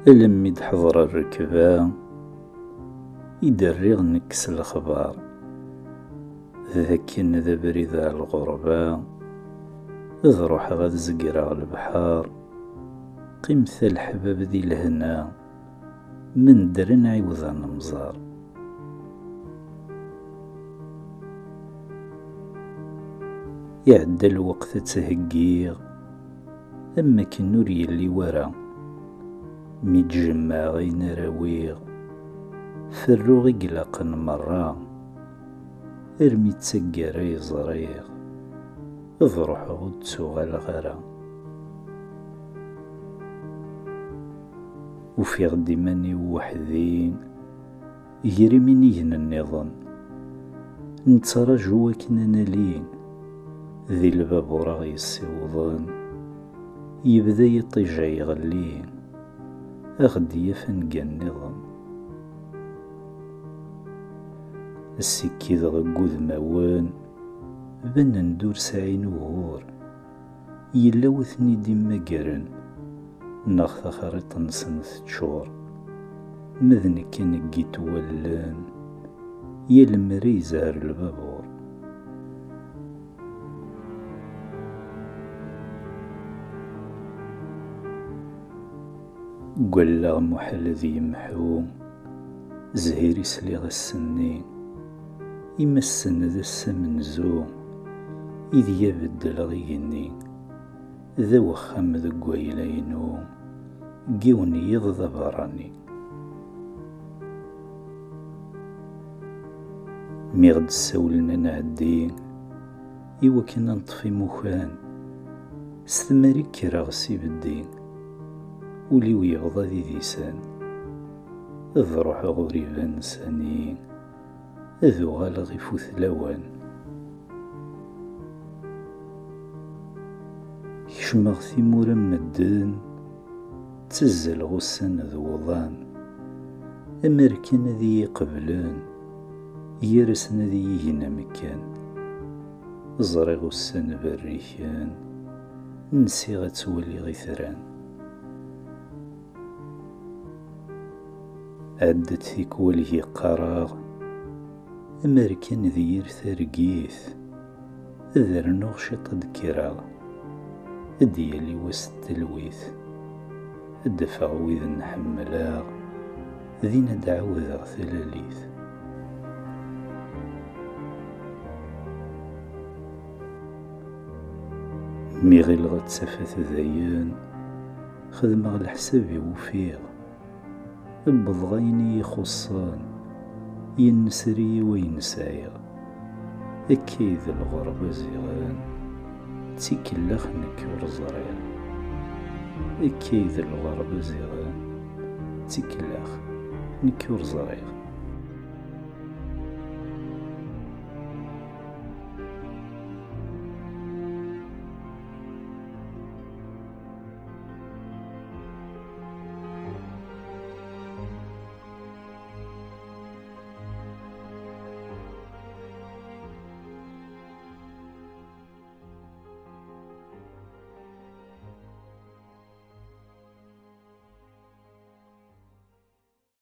ألمي دحضر الركبة يدريغ نكس الخبار، ذاكن ذا بريد الغربة، إذ روح غاد زقرا البحار، قيمت الحباب ذي الهنا من درن عيوذا نمزار. يعدى الوقت تهقيغ أما كنور يلي ورا، ميتجمع غين راويغ فروغ قلاقا مرة، ارمي تسقر يزريغ إذ روح غد سوغال غرا. وفي غدي ماني وحدي يجري من يهن النظام، نتراجو وكنا نالين ذي الباب ورا يسيوضن، يبدا يطيجا يغلين أغدي يفنقا النظام. السكيد غقود موان بن ندور ساعين وهور، يلا وثني ديما قرن ناخذ خريطة نسنث تشور، مذن كان قيت ولان يا المري زهر البابور. قلا محل ذي يمحو زهيري سليغ السنين، إما السن ذا السمن زو إذ يبدل غيني، ذا وخام ذا قويلينو قيوني يض براني. مي غد سولنا نعدي إوا كنا نطفي مخان، ستماري كرا غسي بالدين وليو يغضى ذي ديسان، إذ روح غريبا نساني إذ غال غيفوث لوان. كشمغ ثيمورا مدن تزل غسان ذو وضان، أمريكان ذي يقبلان يرسن ذي يهنا مكان، زري غسان بريكان نسي غتولي غيثران. عدت ثيك وليه قراغ أمريكان ذي يرثرقيث، ذرنوغ شط دكراغ ديالي وسط تلويث، دفع ويذ نحملاغ ذينا دعوذ ثلاليث. مي غير غد سفت ذايان خدمغ الحساب وفيغ، بضغيني يخصان ينسري وينسايغ، أكيد الغربة زيغان تيكلاخ نكور زريغ، أكيد الغربة زيغان تيكلاخ نكور زريغ.